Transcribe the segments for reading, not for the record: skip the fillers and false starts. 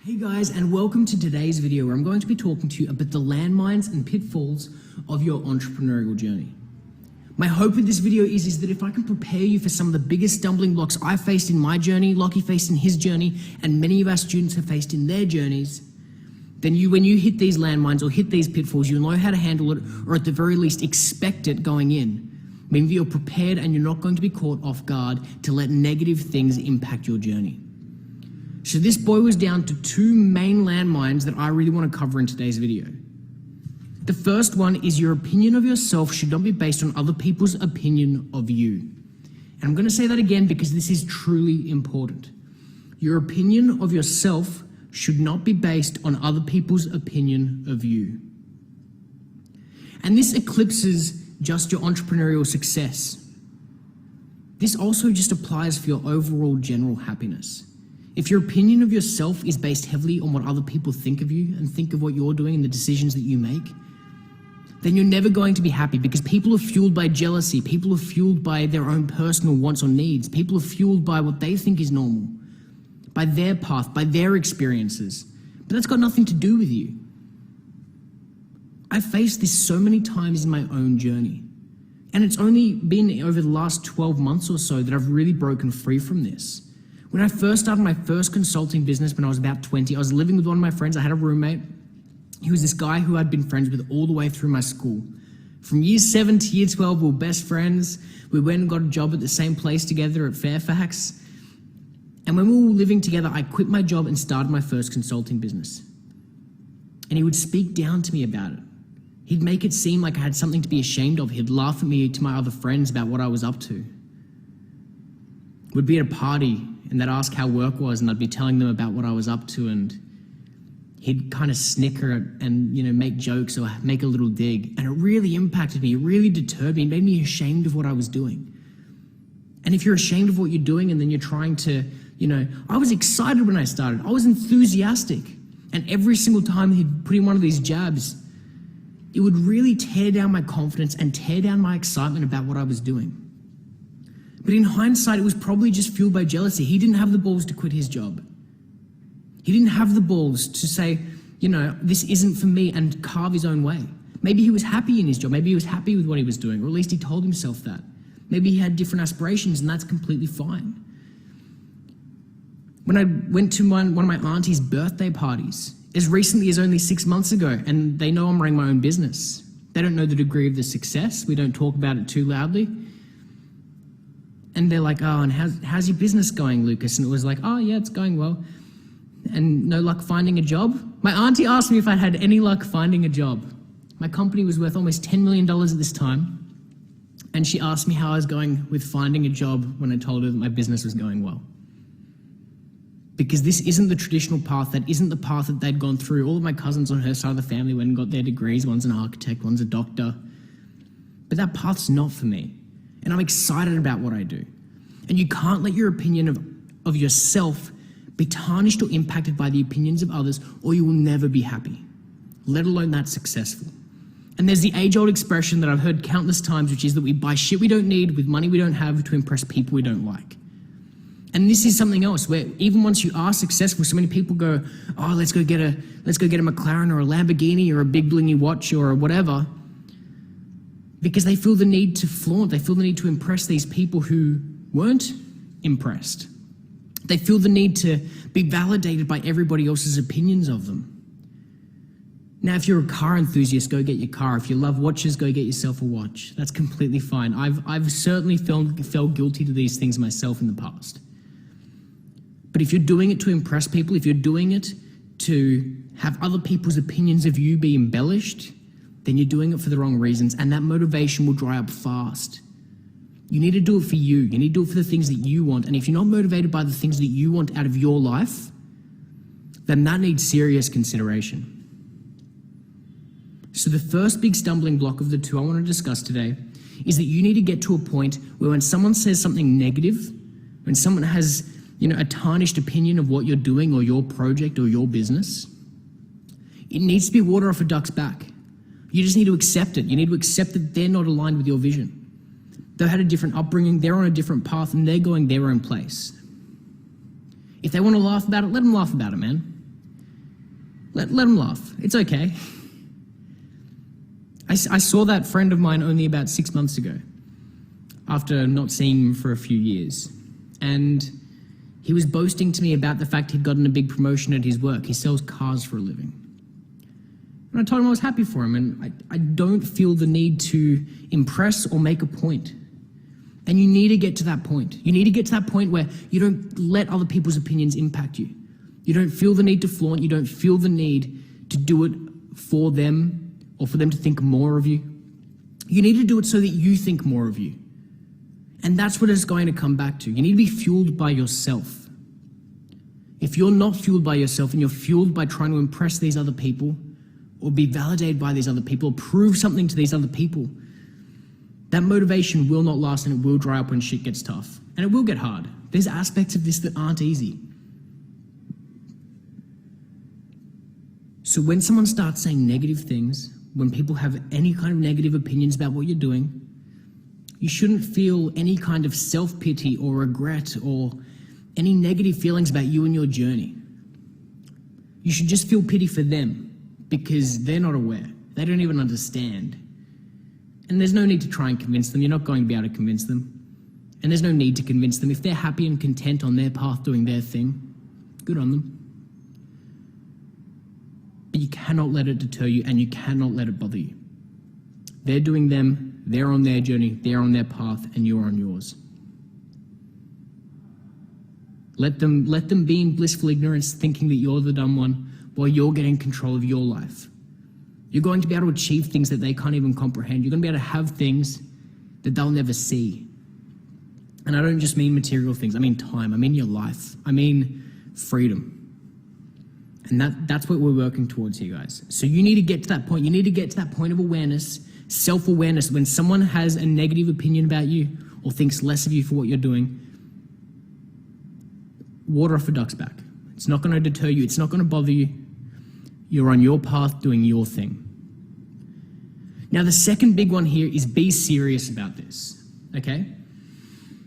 Hey guys, and welcome to today's video where I'm going to be talking to you about the landmines and pitfalls of your entrepreneurial journey. My hope with this video is that if I can prepare you for some of the biggest stumbling blocks I faced in my journey, Lockie faced in his journey, and many of our students have faced in their journeys, then when you hit these landmines or hit these pitfalls, you'll know how to handle it, or at the very least expect it going in. Meaning that you're prepared and you're not going to be caught off guard to let negative things impact your journey. So this boils down to two main landmines that I really want to cover in today's video. The first one is your opinion of yourself should not be based on other people's opinion of you. And I'm going to say that again because this is truly important. Your opinion of yourself should not be based on other people's opinion of you. And this eclipses just your entrepreneurial success. This also just applies for your overall general happiness. If your opinion of yourself is based heavily on what other people think of you and think of what you're doing and the decisions that you make, then you're never going to be happy because people are fueled by jealousy, people are fueled by their own personal wants or needs, people are fueled by what they think is normal, by their path, by their experiences. But that's got nothing to do with you. I've faced this so many times in my own journey. And it's only been over the last 12 months or so that I've really broken free from this. When I first started my first consulting business when I was about 20, I was living with one of my friends. I had a roommate. He was this guy who I'd been friends with all the way through my school. From year 7 to year 12, we were best friends. We went and got a job at the same place together at Fairfax. And when we were living together, I quit my job and started my first consulting business. And he would speak down to me about it. He'd make it seem like I had something to be ashamed of. He'd laugh at me to my other friends about what I was up to. We'd be at a party and they'd ask how work was and I'd be telling them about what I was up to, and he'd kind of snicker and make jokes or make a little dig. And it really impacted me. It really deterred me. It made me ashamed of what I was doing. And if you're ashamed of what you're doing and then you're trying to, I was excited when I started. I was enthusiastic. And every single time he'd put in one of these jabs, it would really tear down my confidence and tear down my excitement about what I was doing. But in hindsight, it was probably just fueled by jealousy. He didn't have the balls to quit his job. He didn't have the balls to say, this isn't for me, and carve his own way. Maybe he was happy in his job. Maybe he was happy with what he was doing, or at least he told himself that. Maybe he had different aspirations, and that's completely fine. When I went to one of my auntie's birthday parties, as recently as only 6 months ago, and they know I'm running my own business. They don't know the degree of the success. We don't talk about it too loudly. And they're like, oh, and how's your business going, Lucas? And it was like, oh yeah, it's going well. And no luck finding a job? My auntie asked me if I'd had any luck finding a job. My company was worth almost $10 million at this time. And she asked me how I was going with finding a job when I told her that my business was going well. Because this isn't the traditional path, that isn't the path that they'd gone through. All of my cousins on her side of the family went and got their degrees. One's an architect, one's a doctor. But that path's not for me. And I'm excited about what I do. And you can't let your opinion of yourself be tarnished or impacted by the opinions of others, or you will never be happy, let alone that successful. And there's the age-old expression that I've heard countless times, which is that we buy shit we don't need with money we don't have to impress people we don't like. And this is something else where even once you are successful, so many people go, oh, let's go get a McLaren or a Lamborghini or a big blingy watch or whatever, because they feel the need to flaunt, they feel the need to impress these people who weren't impressed. They feel the need to be validated by everybody else's opinions of them. Now, if you're a car enthusiast, go get your car. If you love watches, go get yourself a watch. That's completely fine. I've certainly felt guilty to these things myself in the past. But if you're doing it to impress people, if you're doing it to have other people's opinions of you be embellished, then you're doing it for the wrong reasons, and that motivation will dry up fast. You need to do it for you. You need to do it for the things that you want. And if you're not motivated by the things that you want out of your life, then that needs serious consideration. So the first big stumbling block of the two I want to discuss today is that you need to get to a point where when someone says something negative, when someone has, a tarnished opinion of what you're doing or your project or your business, it needs to be water off a duck's back. You just need to accept it. You need to accept that they're not aligned with your vision. They've had a different upbringing, they're on a different path, and they're going their own place. If they want to laugh about it, let them laugh about it, man. Let them laugh. It's okay. I saw that friend of mine only about 6 months ago, after not seeing him for a few years. And he was boasting to me about the fact he'd gotten a big promotion at his work. He sells cars for a living. And I told him I was happy for him, and I don't feel the need to impress or make a point. And you need to get to that point. You need to get to that point where you don't let other people's opinions impact you. You don't feel the need to flaunt. You don't feel the need to do it for them or for them to think more of you. You need to do it so that you think more of you. And that's what it's going to come back to. You need to be fueled by yourself. If you're not fueled by yourself and you're fueled by trying to impress these other people or be validated by these other people or prove something to these other people, that motivation will not last, and it will dry up when shit gets tough. And it will get hard. There's aspects of this that aren't easy. So when someone starts saying negative things, when people have any kind of negative opinions about what you're doing, you shouldn't feel any kind of self-pity or regret or any negative feelings about you and your journey. You should just feel pity for them because they're not aware. They don't even understand. And there's no need to try and convince them. You're not going to be able to convince them. And there's no need to convince them. If they're happy and content on their path doing their thing, good on them. But you cannot let it deter you, and you cannot let it bother you. They're doing them, they're on their journey, they're on their path, and you're on yours. Let them be in blissful ignorance, thinking that you're the dumb one, while you're getting control of your life. You're going to be able to achieve things that they can't even comprehend. You're going to be able to have things that they'll never see. And I don't just mean material things. I mean time. I mean your life. I mean freedom. And that's what we're working towards here, guys. So you need to get to that point. You need to get to that point of awareness, self-awareness. When someone has a negative opinion about you or thinks less of you for what you're doing, water off a duck's back. It's not going to deter you. It's not going to bother you. You're on your path doing your thing. Now, the second big one here is be serious about this, okay?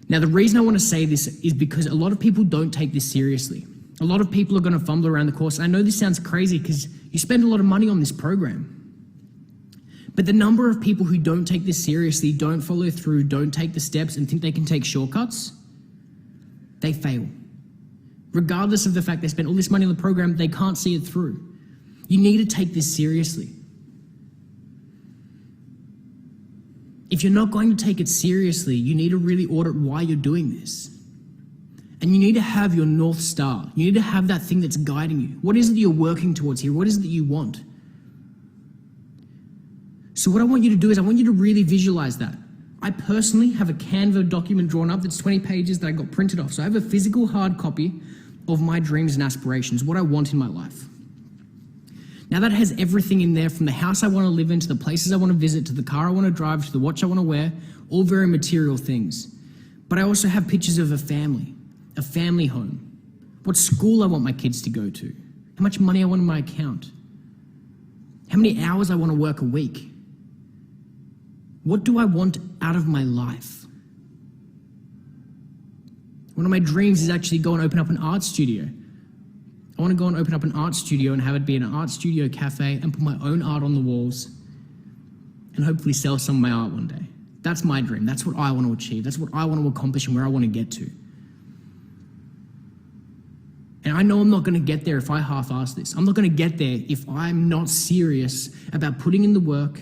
Now, the reason I want to say this is because a lot of people don't take this seriously. A lot of people are going to fumble around the course. I know this sounds crazy because you spend a lot of money on this program. But the number of people who don't take this seriously, don't follow through, don't take the steps and think they can take shortcuts, they fail. Regardless of the fact they spent all this money on the program, they can't see it through. You need to take this seriously. If you're not going to take it seriously, you need to really audit why you're doing this. And you need to have your North Star. You need to have that thing that's guiding you. What is it that you're working towards here? What is it that you want? So what I want you to do is I want you to really visualize that. I personally have a Canva document drawn up that's 20 pages that I got printed off. So I have a physical hard copy of my dreams and aspirations, what I want in my life. Now that has everything in there, from the house I want to live in, to the places I want to visit, to the car I want to drive, to the watch I want to wear, all very material things. But I also have pictures of a family home, what school I want my kids to go to, how much money I want in my account, how many hours I want to work a week. What do I want out of my life? One of my dreams is actually go and open up an art studio. I want to go and open up an art studio and have it be an art studio cafe and put my own art on the walls and hopefully sell some of my art one day. That's my dream. That's what I want to achieve. That's what I want to accomplish and where I want to get to. And I know I'm not going to get there if I half-ass this. I'm not going to get there if I'm not serious about putting in the work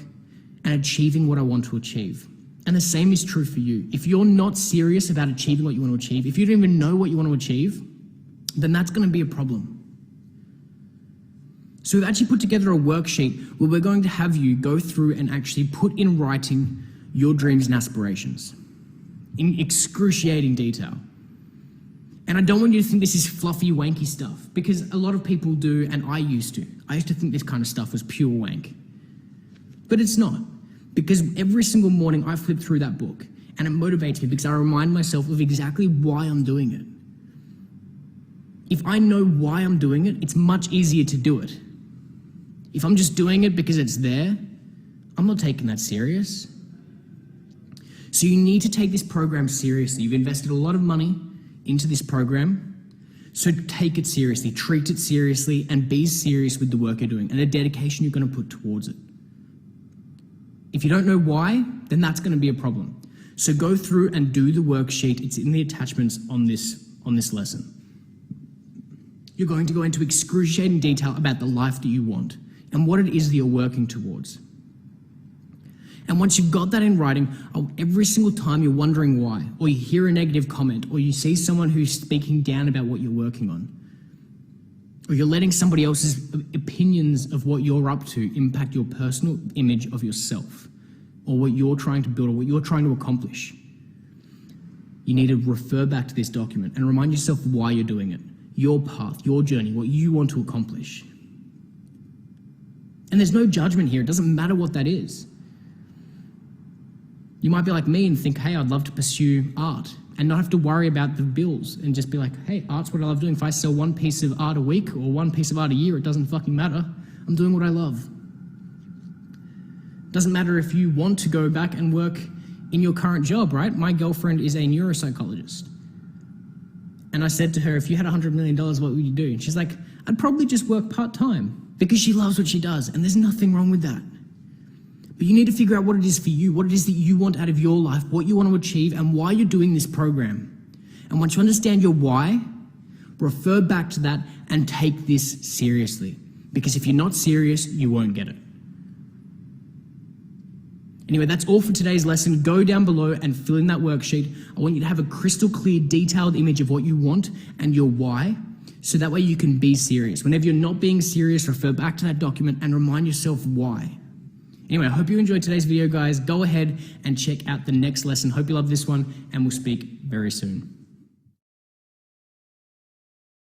and achieving what I want to achieve. And the same is true for you. If you're not serious about achieving what you want to achieve, if you don't even know what you want to achieve, then that's going to be a problem. So we've actually put together a worksheet where we're going to have you go through and actually put in writing your dreams and aspirations in excruciating detail. And I don't want you to think this is fluffy, wanky stuff, because a lot of people do, and I used to. I used to think this kind of stuff was pure wank. But it's not, because every single morning I flip through that book and it motivates me because I remind myself of exactly why I'm doing it. If I know why I'm doing it, it's much easier to do it. If I'm just doing it because it's there, I'm not taking that serious. So you need to take this program seriously. You've invested a lot of money into this program. So take it seriously, treat it seriously, and be serious with the work you're doing and the dedication you're going to put towards it. If you don't know why, then that's going to be a problem. So go through and do the worksheet. It's in the attachments on this lesson. You're going to go into excruciating detail about the life that you want and what it is that you're working towards. And once you've got that in writing, every single time you're wondering why, or you hear a negative comment, or you see someone who's speaking down about what you're working on, or you're letting somebody else's opinions of what you're up to impact your personal image of yourself, or what you're trying to build, or what you're trying to accomplish, you need to refer back to this document and remind yourself why you're doing it, your path, your journey, what you want to accomplish. And there's no judgment here. It doesn't matter what that is. You might be like me and think, hey, I'd love to pursue art and not have to worry about the bills and just be like, hey, art's what I love doing. If I sell one piece of art a week or one piece of art a year, it doesn't fucking matter. I'm doing what I love. It doesn't matter if you want to go back and work in your current job, right? My girlfriend is a neuropsychologist. And I said to her, if you had $100 million, what would you do? And she's like, I'd probably just work part-time because she loves what she does. And there's nothing wrong with that. But you need to figure out what it is for you, what it is that you want out of your life, what you want to achieve, and why you're doing this program. And once you understand your why, refer back to that and take this seriously. Because if you're not serious, you won't get it. Anyway, that's all for today's lesson. Go down below and fill in that worksheet. I want you to have a crystal clear, detailed image of what you want and your why, so that way you can be serious. Whenever you're not being serious, refer back to that document and remind yourself why. Anyway, I hope you enjoyed today's video, guys. Go ahead and check out the next lesson. Hope you love this one, and we'll speak very soon.